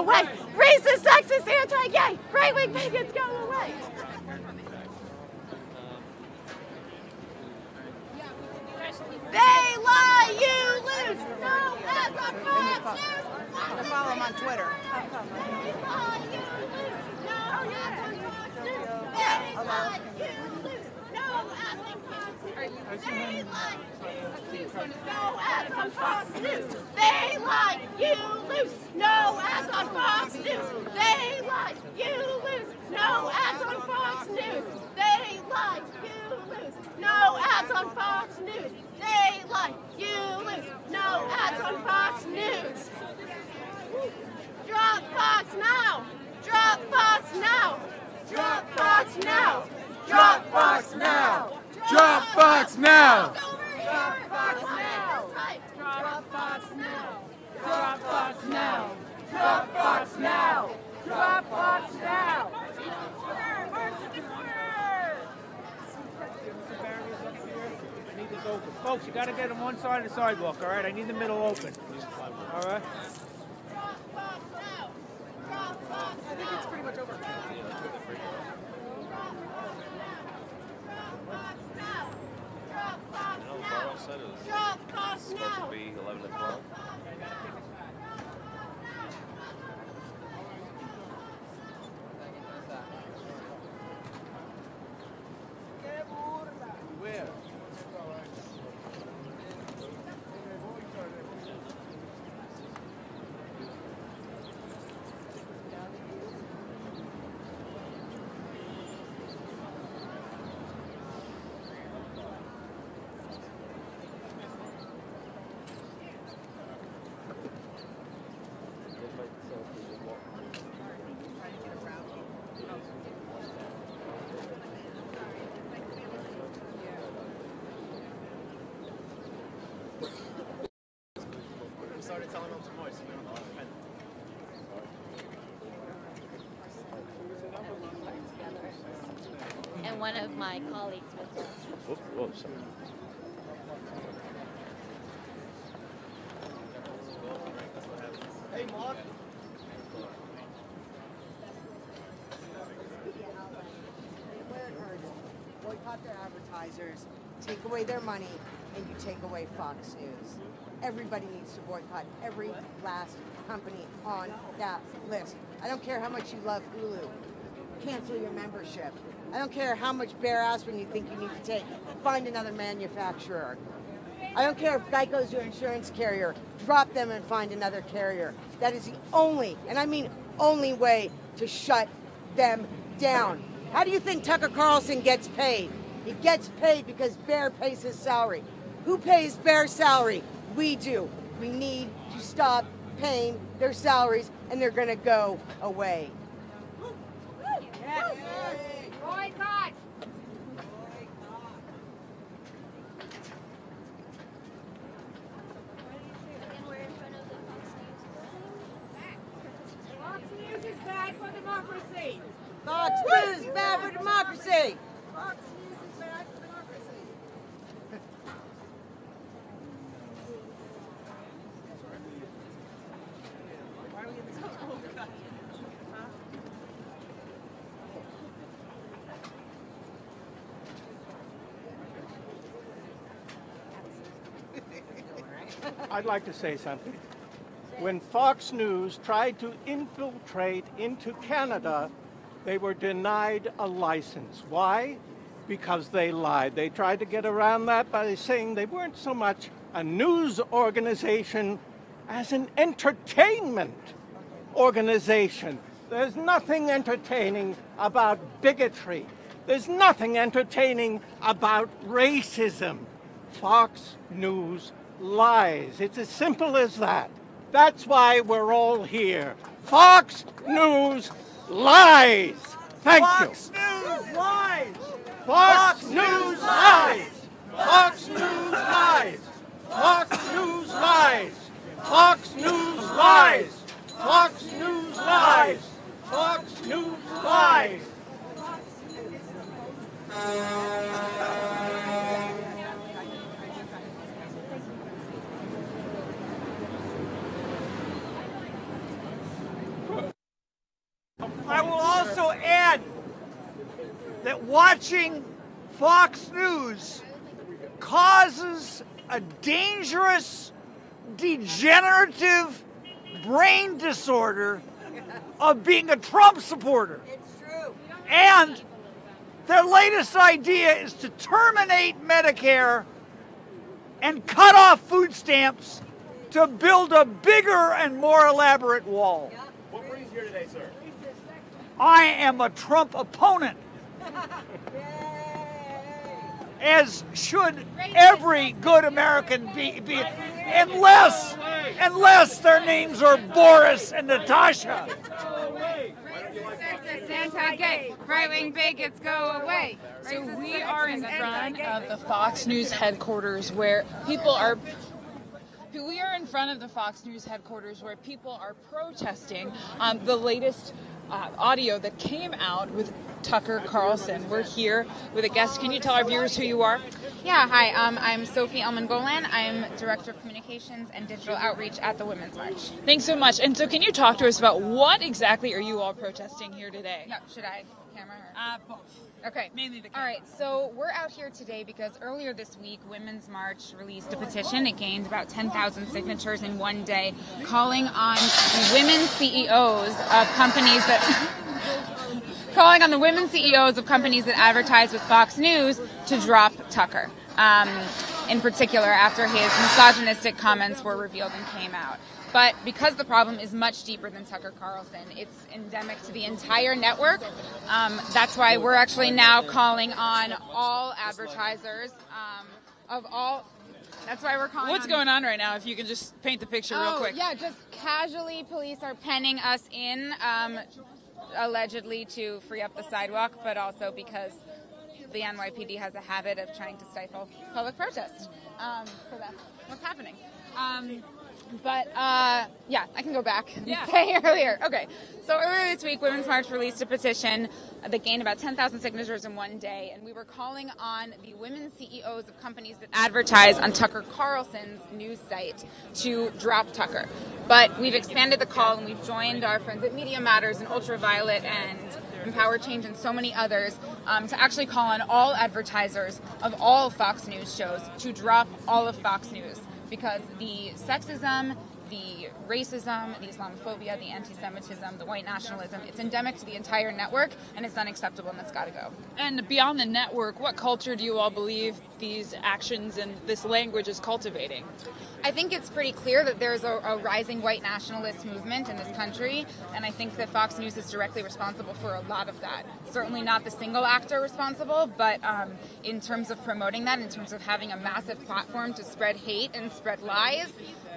away. Racist, sexist, anti-gay, right-wing bigots, go away. They lie, you lose. No ads on Fox News. Follow them on Twitter. They lie, you lose. No ads on Fox News. They lie, you lose. No ads on Fox News. They lie. No ads on Fox News. They lie, you lose. No ads on Fox News. They lie, you lose. No ads on Fox News. They lie, you lose. No ads on Fox News. They lie, you lose. No ads on Fox News. Drop Fox now. Drop Fox now. Drop Fox now. Drop Fox now. Drop Fox now. Drop Fox now. Drop Fox now. Drop Fox now. Drop Fox now. Drop Fox now. I need this open. Folks, you got to get on one side of the sidewalk, all right? I need the middle open. All right? Drop Fox now. Drop Fox now. I think it's pretty much over. Drop Fox now. Supposed to be 11 to 12. Where? Started telling them some more, so we don't know. And one of my colleagues was Whoops. Hey, Mark. Boycott their advertisers, take away their money, and you take away Fox News. Everybody needs to boycott every last company on that list. I don't care how much you love Hulu. Cancel your membership. I don't care how much bare aspirin you think you need to take. Find another manufacturer. I don't care if Geico's your insurance carrier. Drop them and find another carrier. That is the only, and I mean only way to shut them down. How do you think Tucker Carlson gets paid? He gets paid because Bear pays his salary. Who pays Bear's salary? We do. We need to stop paying their salaries, and they're going to go away. Yes. Boycott. Fox News is bad for democracy. Fox News is bad for democracy. Fox News is bad for democracy. I'd like to say something. When Fox News tried to infiltrate into Canada, they were denied a license. Why? Because they lied. They tried to get around that by saying they weren't so much a news organization as an entertainment organization. There's nothing entertaining about bigotry. There's nothing entertaining about racism. Fox News lies. It's as simple as that. That's why we're all here. Fox News lies. Thank you. Fox News lies. Fox News lies. Fox News lies. Fox News lies. Fox News lies. Fox News lies. Fox News lies. that watching Fox News causes a dangerous, degenerative brain disorder of being a Trump supporter. It's true. And their latest idea is to terminate Medicare and cut off food stamps to build a bigger and more elaborate wall. What brings you here today, sir? I am a Trump opponent, as should every good American be unless their names are Boris and Natasha. Sexist, anti-gay, right-wing bigots, go away. So we are in front of the Fox News headquarters where people are. We are in front of the Fox News headquarters where people are protesting the latest audio that came out with Tucker Carlson. We're here with a guest. Can you tell our viewers who you are? Yeah, hi, I'm Sophie Elman-Golan. I'm Director of Communications and Digital Outreach at the Women's March. Thanks so much. And so can you talk to us about what exactly are you all protesting here today? Yeah, should I camera her? Both. Okay. Mainly the All right, so we're out here today because earlier this week, Women's March released a petition. It gained about 10,000 signatures in one day, calling on the women CEOs of companies that advertise with Fox News to drop Tucker. In particular, after his misogynistic comments were revealed and came out. But because the problem is much deeper than Tucker Carlson, it's endemic to the entire network. That's why we're actually now calling on all advertisers of all. That's why we're calling. What's going on right now? If you can just paint the picture real quick. Yeah, just casually, police are penning us in, allegedly to free up the sidewalk, but also because the NYPD has a habit of trying to stifle public protest. So that's what's happening. Yeah, I can go back and say earlier. Okay, so earlier this week, Women's March released a petition that gained about 10,000 signatures in one day, and we were calling on the women CEOs of companies that advertise on Tucker Carlson's news site to drop Tucker. But we've expanded the call, and we've joined our friends at Media Matters and Ultraviolet and Empower Change and so many others to actually call on all advertisers of all Fox News shows to drop all of Fox News. Because the sexism, the racism, the Islamophobia, the anti-Semitism, the white nationalism, it's endemic to the entire network, and it's unacceptable, and it's got to go. And beyond the network, what culture do you all believe these actions and this language is cultivating? I think it's pretty clear that there's a rising white nationalist movement in this country, and I think that Fox News is directly responsible for a lot of that. Certainly not the single actor responsible, but in terms of promoting that, in terms of having a massive platform to spread hate and spread lies,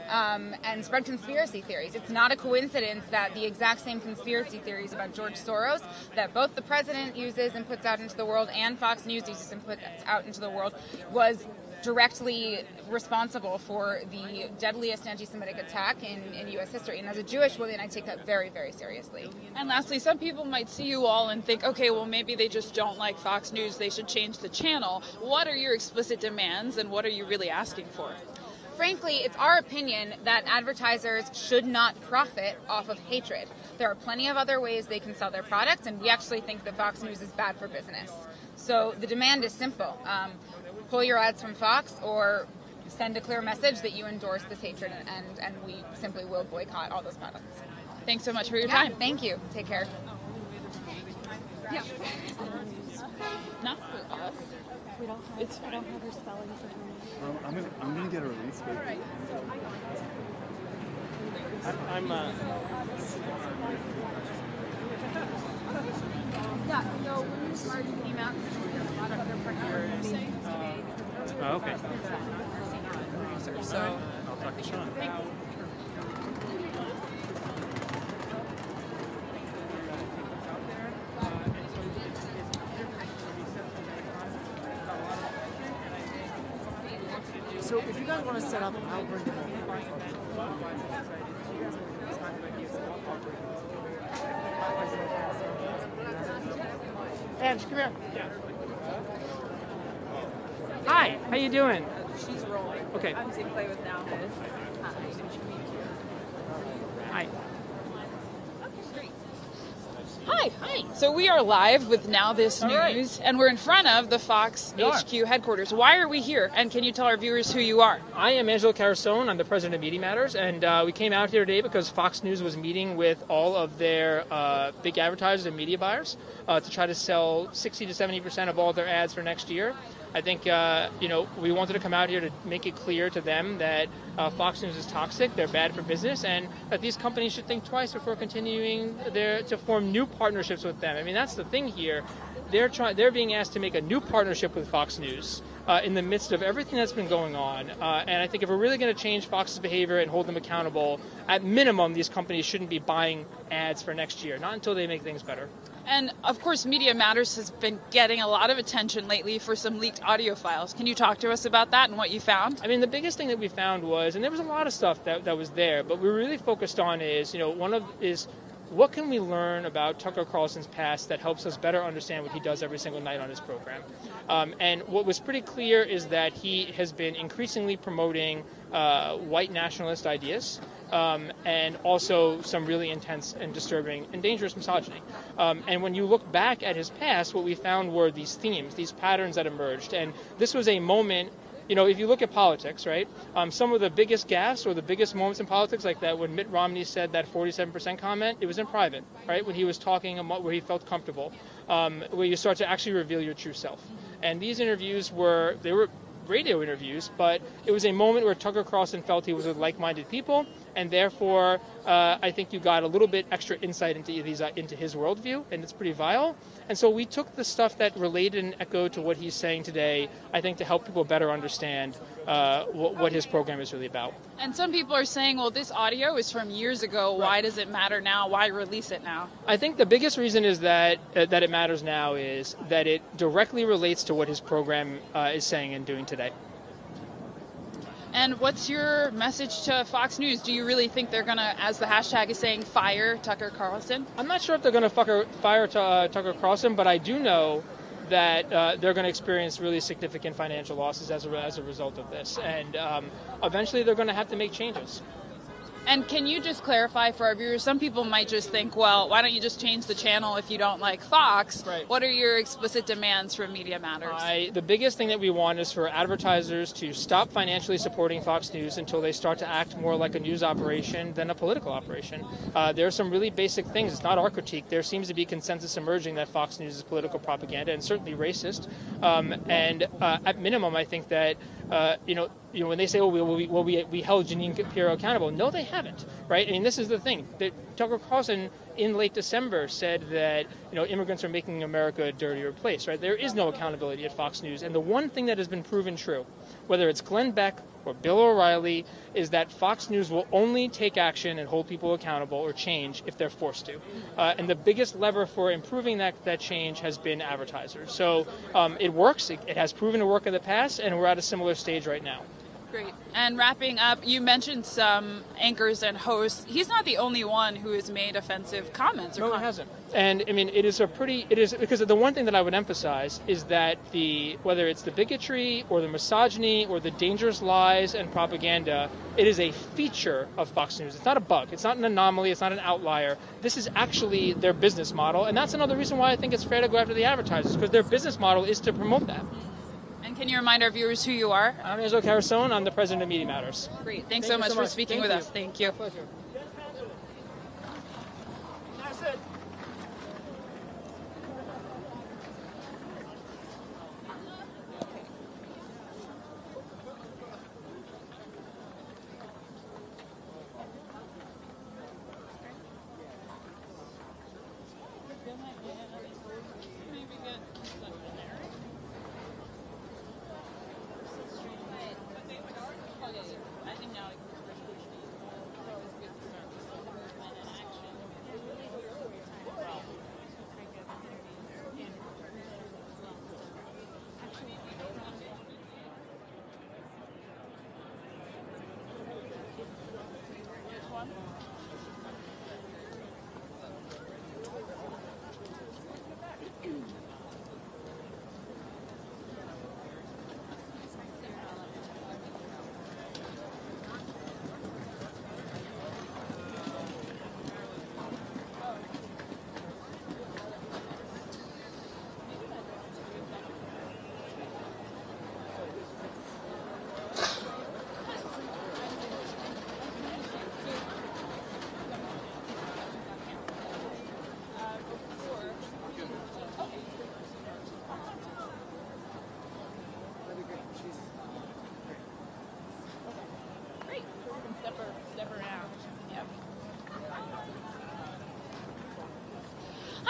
and spread conspiracy theories. It's not a coincidence that the exact same conspiracy theories about George Soros that both the president uses and puts out into the world and Fox News uses and puts out into the world was directly responsible for the deadliest anti-Semitic attack in U.S. history. And as a Jewish woman, I take that very, very seriously. And lastly, some people might see you all and think, okay, well, maybe they just don't like Fox News. They should change the channel. What are your explicit demands, and what are you really asking for? Frankly, it's our opinion that advertisers should not profit off of hatred. There are plenty of other ways they can sell their products, and we actually think that Fox News is bad for business. So the demand is simple. Pull your ads from Fox or send a clear message that you endorse this hatred, and we simply will boycott all those products. Thanks so much for your time. Thank you. Take care. Yeah. Not for us. We don't have her spelling for her. I'm gonna get a release, but Yeah, so Women's March came out, there's a lot of other partners. Okay. So I'll talk to Sean. So if you guys want to set up, I'll bring them Ange, come here. Hi, how you doing? She's rolling. Okay. I'm to play with NowThis. Hi. Okay, great. Hi. Hi. So we are live with NowThis News, and we're in front of the Fox HQ headquarters. Why are we here? And can you tell our viewers who you are? I am Carlson. I'm the president of Media Matters, and we came out here today because Fox News was meeting with all of their big advertisers and media buyers to try to sell 60 to 70% of all their ads for next year. I think, we wanted to come out here to make it clear to them that Fox News is toxic, they're bad for business, and that these companies should think twice before continuing to form new partnerships with them. I mean, that's the thing here. They're being asked to make a new partnership with Fox News in the midst of everything that's been going on. And I think if we're really going to change Fox's behavior and hold them accountable, at minimum, these companies shouldn't be buying ads for next year, not until they make things better. And, of course, Media Matters has been getting a lot of attention lately for some leaked audio files. Can you talk to us about that and what you found? I mean, the biggest thing that we found was, and there was a lot of stuff that was there, but we were really focused on is, what can we learn about Tucker Carlson's past that helps us better understand what he does every single night on his program? And what was pretty clear is that he has been increasingly promoting white nationalist ideas. And also some really intense and disturbing and dangerous misogyny. And when you look back at his past, what we found were these themes, these patterns that emerged. And this was a moment, if you look at politics, right, some of the biggest gaffes or the biggest moments in politics, like that when Mitt Romney said that 47% comment, it was in private, right, when he was talking about where he felt comfortable, where you start to actually reveal your true self. And these interviews were radio interviews, but it was a moment where Tucker Carlson felt he was with like-minded people, and therefore I think you got a little bit extra insight into his worldview, and it's pretty vile. And so we took the stuff that related and echoed to what he's saying today, I think, to help people better understand what his program is really about. And some people are saying, well, this audio is from years ago. Right. Why does it matter now? Why release it now? I think the biggest reason is that it matters now is that it directly relates to what his program is saying and doing today. And what's your message to Fox News? Do you really think they're going to, as the hashtag is saying, fire Tucker Carlson? I'm not sure if they're going to fire Tucker Carlson, but I do know that they're going to experience really significant financial losses as a result of this. And eventually they're going to have to make changes. And can you just clarify for our viewers, some people might just think, well, why don't you just change the channel if you don't like Fox? Right. What are your explicit demands from Media Matters? The biggest thing that we want is for advertisers to stop financially supporting Fox News until they start to act more like a news operation than a political operation. There are some really basic things. It's not our critique. There seems to be consensus emerging that Fox News is political propaganda and certainly racist. And at minimum, I think that, when they say, we held Jeanine Pirro accountable. No, they haven't, right? I mean, this is the thing. Tucker Carlson in late December said that, immigrants are making America a dirtier place, right? There is no accountability at Fox News. And the one thing that has been proven true, whether it's Glenn Beck or Bill O'Reilly, is that Fox News will only take action and hold people accountable or change if they're forced to. And the biggest lever for improving that change has been advertisers. So it works. It has proven to work in the past, and we're at a similar stage right now. Great. And wrapping up, you mentioned some anchors and hosts. He's not the only one who has made offensive comments. No, he hasn't. And I mean, it is because the one thing that I would emphasize is that whether it's the bigotry or the misogyny or the dangerous lies and propaganda, it is a feature of Fox News. It's not a bug. It's not an anomaly. It's not an outlier. This is actually their business model. And that's another reason why I think it's fair to go after the advertisers, because their business model is to promote that. And can you remind our viewers who you are? I'm Carlson. I'm the president of Media Matters. Great. Thanks so much for speaking with us. Thank you. My pleasure. That's it. I think now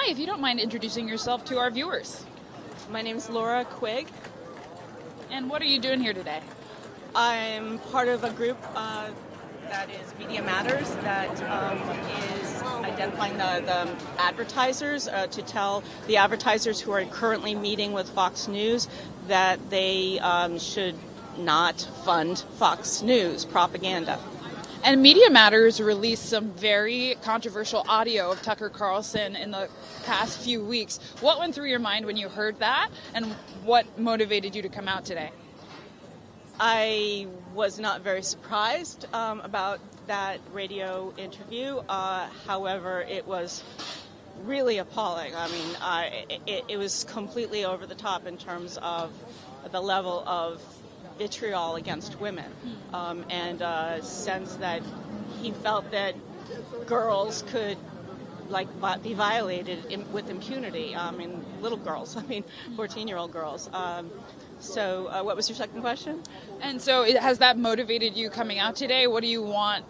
Hi, if you don't mind introducing yourself to our viewers. My name is Laura Quigg. And what are you doing here today? I'm part of a group that is Media Matters that is identifying the advertisers to tell the advertisers who are currently meeting with Fox News that they should not fund Fox News propaganda. And Media Matters released some very controversial audio of Tucker Carlson in the past few weeks. What went through your mind when you heard that, and what motivated you to come out today? I was not very surprised about that radio interview. However, it was really appalling. I mean, it was completely over the top in terms of the level of vitriol against women, and a sense that he felt that girls could be violated with impunity. I mean, little girls. I mean, 14-year-old girls. So what was your second question? And so has that motivated you coming out today? What do you want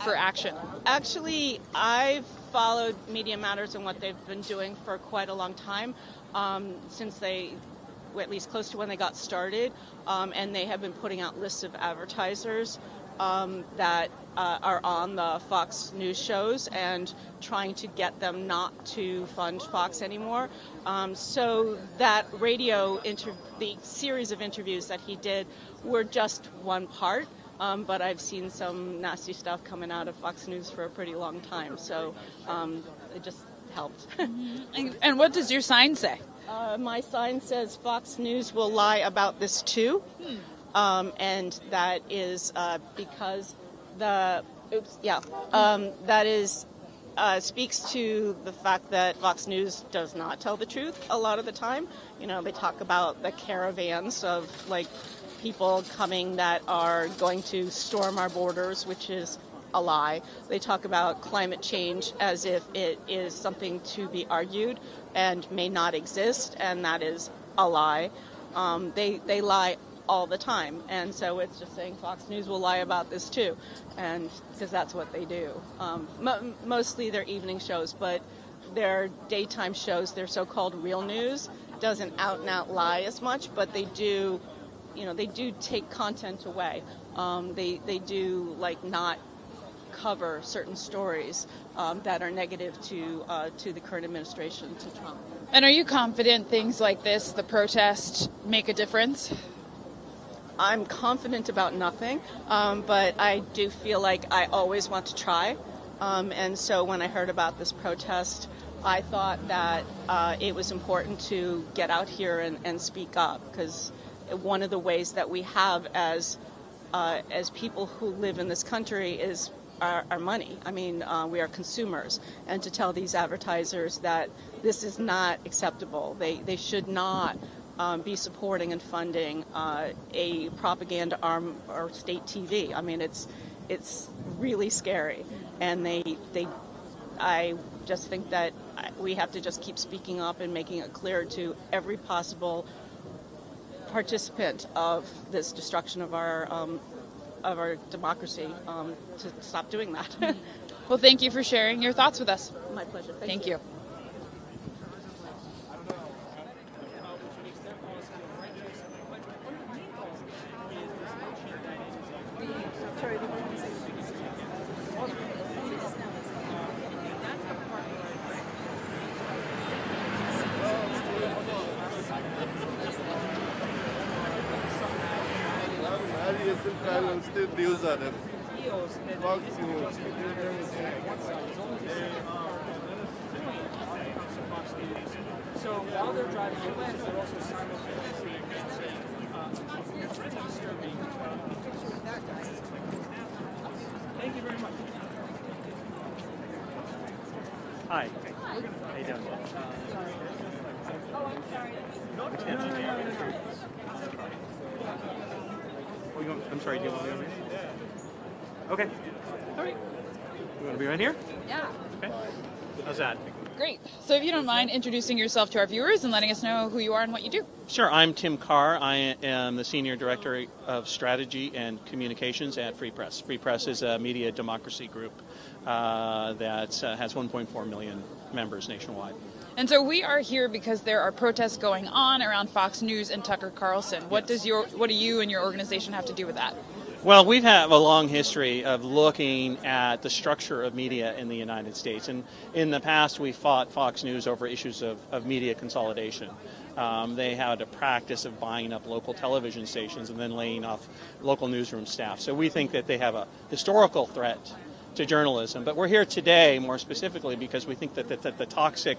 for action? Actually, I've followed Media Matters and what they've been doing for quite a long time, since they, at least close to when they got started, and they have been putting out lists of advertisers that are on the Fox News shows and trying to get them not to fund Fox anymore. So that the series of interviews that he did were just one part, but I've seen some nasty stuff coming out of Fox News for a pretty long time, so it just helped. And what does your sign say? My sign says Fox News will lie about this too. And that is because that is speaks to the fact that Fox News does not tell the truth a lot of the time. You know, they talk about the caravans of people coming that are going to storm our borders, which is a lie. They talk about climate change as if it is something to be argued and may not exist, and that is a lie. They lie all the time, and so it's just saying Fox News will lie about this too, and because that's what they do. Mostly they're evening shows, but their daytime shows, their so-called real news, doesn't out and out lie as much, but they do, they do take content away. They do not cover certain stories that are negative to the current administration, to Trump. And are you confident things like this, the protest, make a difference? I'm confident about nothing, but I do feel like I always want to try. And so when I heard about this protest, I thought that it was important to get out here and speak up, because one of the ways that we have as people who live in this country is our money. I mean, we are consumers, and to tell these advertisers that this is not acceptable, they should not be supporting and funding a propaganda arm or state TV. I mean, it's really scary, and I just think that we have to just keep speaking up and making it clear to every possible participant of this destruction of our democracy to stop doing that. Well, thank you for sharing your thoughts with us. My pleasure. Thank you. News are there. Fox News. So while they're driving away, they're also simultaneously disturbing. Thank you very much. Hi. How you doing? Oh, I'm sorry. I'm sorry, do you want to be over here? Okay. All right. You want to be right here? Yeah. Okay. How's that? Great. So if you don't mind introducing yourself to our viewers and letting us know who you are and what you do. Sure. I'm Tim Carr. I am the Senior Director of Strategy and Communications at Free Press. Free Press is a media democracy group that has 1.4 million members nationwide. And so we are here because there are protests going on around Fox News and Tucker Carlson. What do you and your organization have to do with that? Well, we've had a long history of looking at the structure of media in the United States. And in the past, we fought Fox News over issues of media consolidation. They had a practice of buying up local television stations and then laying off local newsroom staff. So we think that they have a historical threat to journalism. But we're here today more specifically because we think that the toxic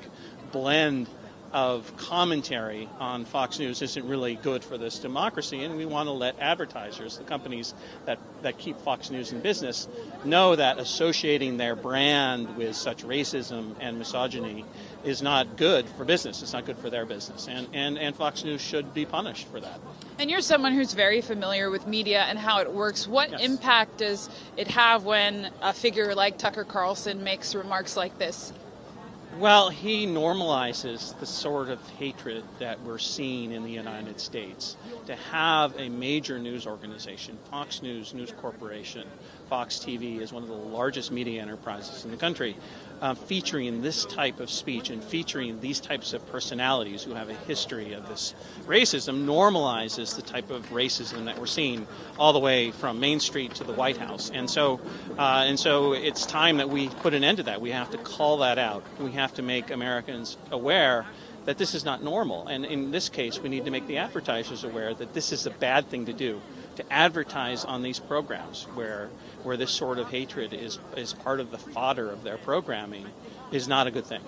blend of commentary on Fox News isn't really good for this democracy, and we want to let advertisers, the companies that keep Fox News in business, know that associating their brand with such racism and misogyny is not good for business. It's not good for their business, and Fox News should be punished for that. And you're someone who's very familiar with media and how it works. What impact does it have when a figure like Tucker Carlson makes remarks like this? Well, he normalizes the sort of hatred that we're seeing in the United States. To have a major news organization, Fox News, News Corporation, Fox TV is one of the largest media enterprises in the country, featuring this type of speech and featuring these types of personalities who have a history of this racism normalizes the type of racism that we're seeing all the way from Main Street to the White House. And so it's time that we put an end to that. We have to call that out. We have to make Americans aware that this is not normal. And in this case, we need to make the advertisers aware that this is a bad thing to do, to advertise on these programs where this sort of hatred is part of the fodder of their programming is not a good thing.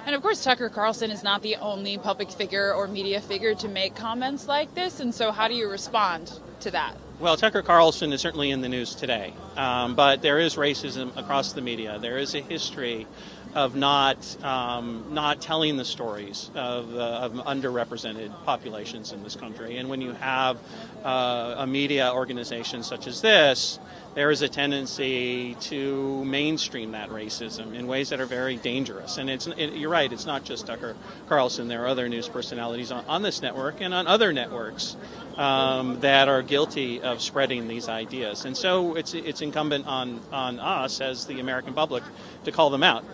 And of course, Tucker Carlson is not the only public figure or media figure to make comments like this, and so how do you respond to that? Well, Tucker Carlson is certainly in the news today, but there is racism across the media. There is a history of not telling the stories of underrepresented populations in this country. And when you have a media organization such as this, there is a tendency to mainstream that racism in ways that are very dangerous. And you're right, it's not just Tucker Carlson. There are other news personalities on this network and on other networks that are guilty of spreading these ideas. And so it's incumbent on us as the American public to call them out,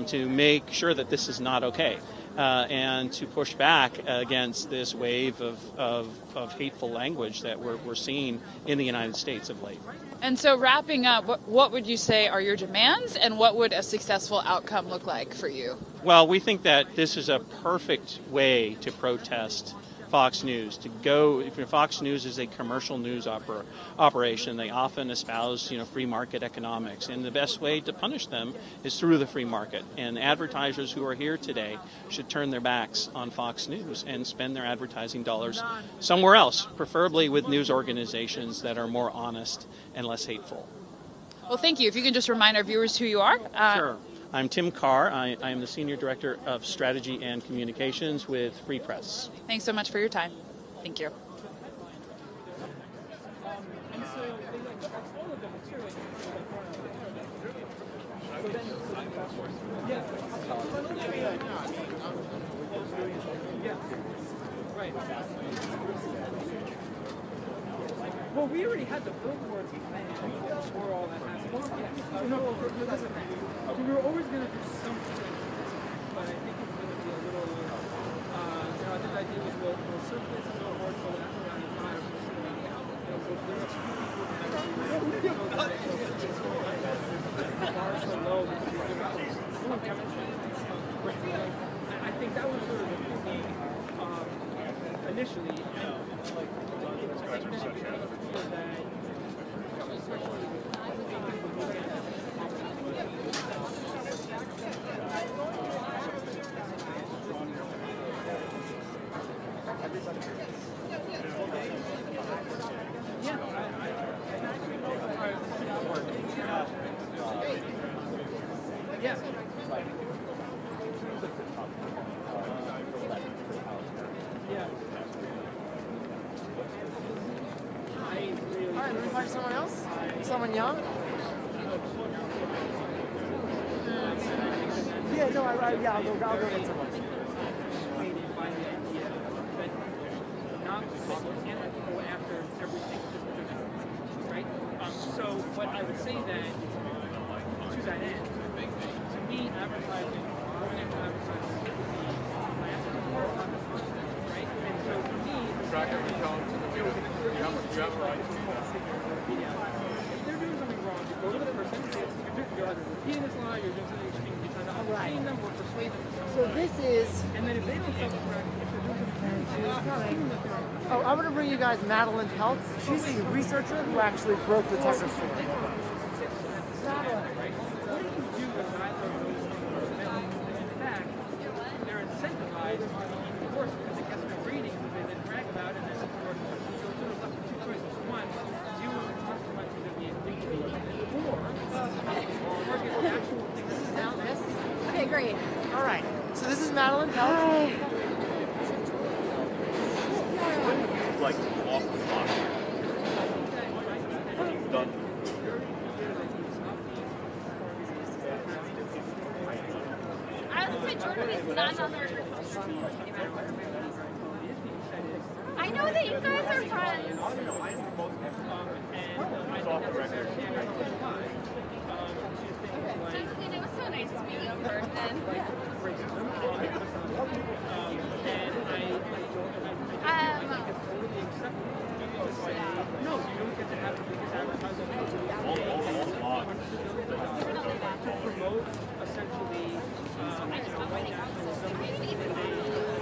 to make sure that this is not okay, and to push back against this wave of hateful language that we're seeing in the United States of late. And so wrapping up, what would you say are your demands, and what would a successful outcome look like for you? Well, we think that this is a perfect way to protest Fox News. If Fox News is a commercial news operation, they often espouse free market economics, and the best way to punish them is through the free market. And advertisers who are here today should turn their backs on Fox News and spend their advertising dollars somewhere else, preferably with news organizations that are more honest and less hateful. Well, thank you. If you can just remind our viewers who you are. Sure. I'm Tim Carr. I am the Senior Director of Strategy and Communications with Free Press. Thanks so much for your time. Thank you. Well, we already had the billboards planned before all that happened. So we were always going to do something, but I think it's going to be a little, I think the idea was we'll circulate some billboards so that around the time, we'll bring up some people who the bar so low because we give out I think that was sort of the thinking initially. Yeah. All right, let me find someone else. Someone young. Yeah, Yeah, no, I'll go get some. Right? So what I would say then, to that end, to me, advertising, going into advertising, would be right? And so for me, you have a right to if they're doing something wrong, you go to the person, you're either repeating this lie, you're doing something extreme, you're trying to entertain them or persuade them. So this is... And then if they don't self-correct, if they're doing something Oh, I'm going to bring you guys Madeline Peltz. She's a researcher who actually broke the Tucker story. They're incentivized to work because it gets them ratings that they then brag about, and then of course, so sort of left with two choices. One, deal with the consequences of the indignity, or target the actual things. This is NowThis. Okay, great. All right. So this is Madeline Peltz. Like off the clock. Done. I was going to say Jordan is not on their I know that you guys are friends. It was so nice to meet you in person. No, you don't get to have the biggest advertising to promote essentially white nationalism with a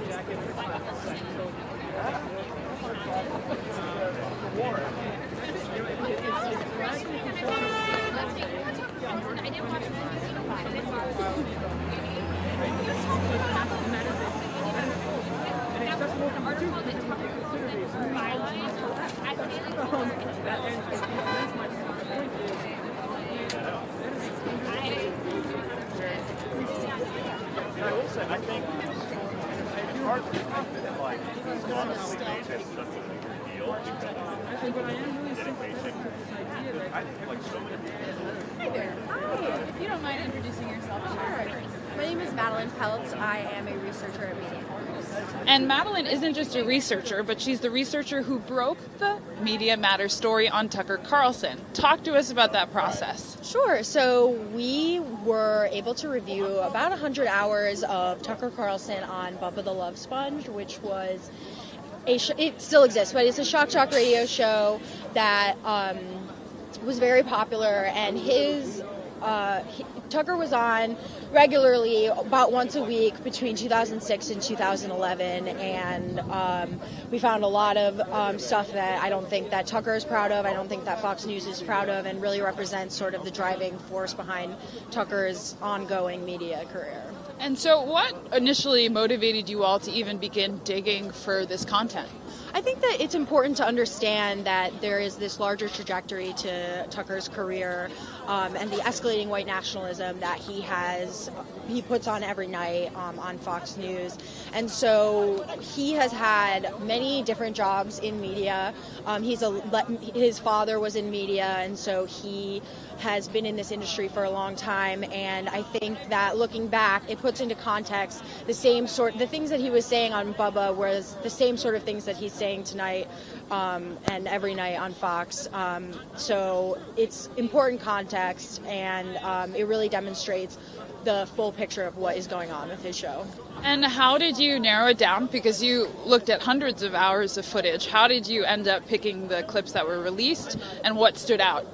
jacket with I didn't watch I think it's hard to think like it's not a state that's such a big deal because dedication. I think like so many Hi there. Hi. If you don't mind introducing yourself. Sure. My name is Madeline Peltz. I am a researcher at Media. And Madeline isn't just a researcher, but she's the researcher who broke the Media Matters story on Tucker Carlson. Talk to us about that process. Sure. So we were able to review about 100 hours of Tucker Carlson on Bubba the Love Sponge, which was it still exists, but it's a shock radio show that was very popular, and Tucker was on regularly about once a week between 2006 and 2011, and we found a lot of stuff that I don't think that Tucker is proud of, I don't think that Fox News is proud of, and really represents sort of the driving force behind Tucker's ongoing media career. And so what initially motivated you all to even begin digging for this content? I think that it's important to understand that there is this larger trajectory to Tucker's career and the escalating white nationalism that he puts on every night on Fox News. And so he has had many different jobs in media. His father was in media, and so he has been in this industry for a long time, and I think that looking back, it puts into context the things that he was saying on Bubba was the same sort of things that he's saying tonight and every night on Fox. So it's important context, and it really demonstrates the full picture of what is going on with his show. And how did you narrow it down? Because you looked at hundreds of hours of footage. How did you end up picking the clips that were released, and what stood out?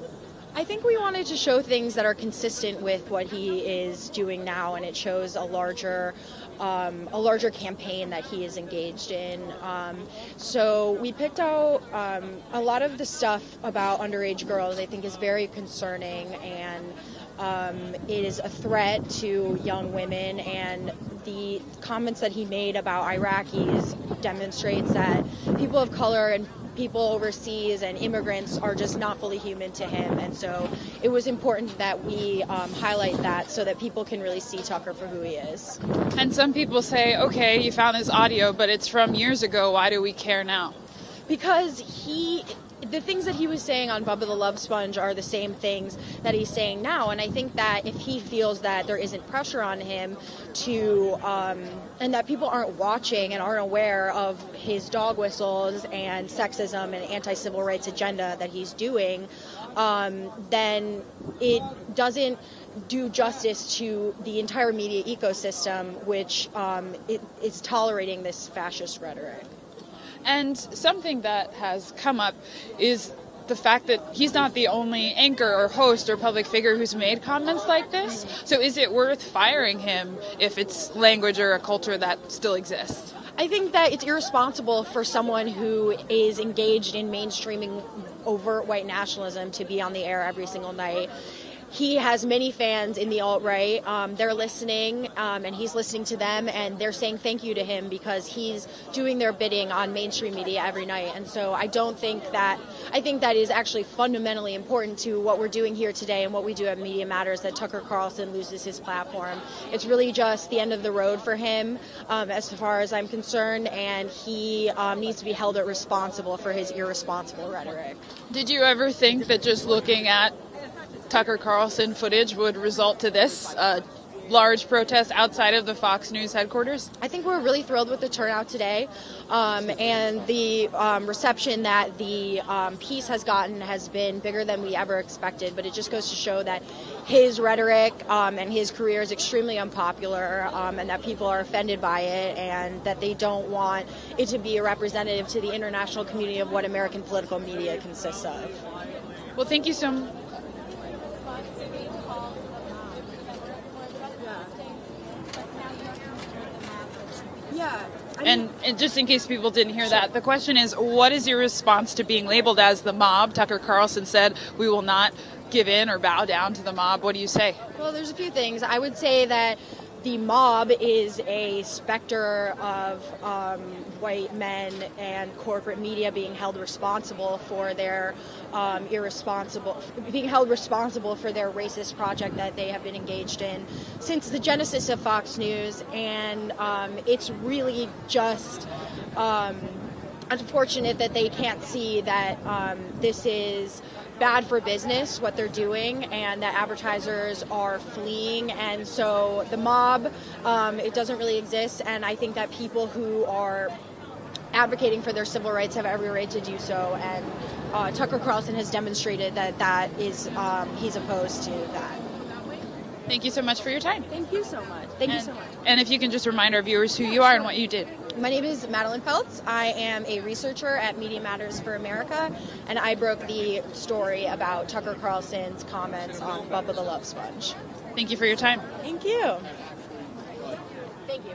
I think we wanted to show things that are consistent with what he is doing now, and it shows a larger campaign that he is engaged in. So we picked out a lot of the stuff about underage girls I think is very concerning, and it is a threat to young women, and the comments that he made about Iraqis demonstrates that people of color and people overseas and immigrants are just not fully human to him, and so it was important that we highlight that so that people can really see Tucker for who he is. And some people say, okay, you found this audio, but it's from years ago, why do we care now? Because the things that he was saying on Bubba the Love Sponge are the same things that he's saying now. And I think that if he feels that there isn't pressure on him to, and that people aren't watching and aren't aware of his dog whistles and sexism and anti-civil rights agenda that he's doing, then it doesn't do justice to the entire media ecosystem, which is tolerating this fascist rhetoric. And something that has come up is the fact that he's not the only anchor or host or public figure who's made comments like this. So is it worth firing him if it's language or a culture that still exists? I think that it's irresponsible for someone who is engaged in mainstreaming overt white nationalism to be on the air every single night. He has many fans in the alt-right. They're listening, and he's listening to them, and they're saying thank you to him because he's doing their bidding on mainstream media every night. And so I think that is actually fundamentally important to what we're doing here today and what we do at Media Matters, that Tucker Carlson loses his platform. It's really just the end of the road for him, as far as I'm concerned, and he needs to be held responsible for his irresponsible rhetoric. Did you ever think that just looking at Tucker Carlson footage would result to this large protest outside of the Fox News headquarters? I think we're really thrilled with the turnout today, and the reception that the piece has gotten has been bigger than we ever expected, but it just goes to show that his rhetoric and his career is extremely unpopular, and that people are offended by it, and that they don't want it to be a representative to the international community of what American political media consists of. Well, thank you so much. Yeah. And just in case people didn't hear that, the question is, what is your response to being labeled as the mob? Tucker Carlson said, we will not give in or bow down to the mob. What do you say? Well, there's a few things. I would say that the mob is a specter of white men and corporate media being held responsible for their being held responsible for their racist project that they have been engaged in since the genesis of Fox News, and it's really just unfortunate that they can't see that this is bad for business, what they're doing, and that advertisers are fleeing. And so the mob, it doesn't really exist, and I think that people who are advocating for their civil rights have every right to do so, and Tucker Carlson has demonstrated that is he's opposed to that. Thank you so much for your time. Thank you so much. Thank you so much. And if you can just remind our viewers who you are and what you did. My name is Madeline Peltz. I am a researcher at Media Matters for America, and I broke the story about Tucker Carlson's comments on Bubba the Love Sponge. Thank you for your time. Thank you. Thank you.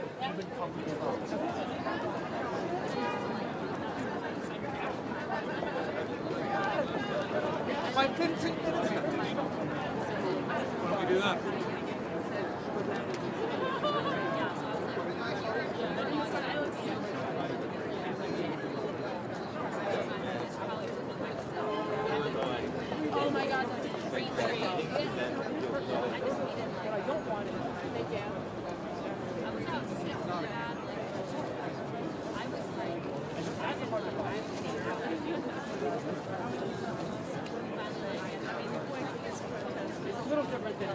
My 15 minutes. Why don't we do that? Oh my God, that's a great tree. I just needed it. But I don't want it. Thank you. I was out sick so bad. I was like, It's a little different than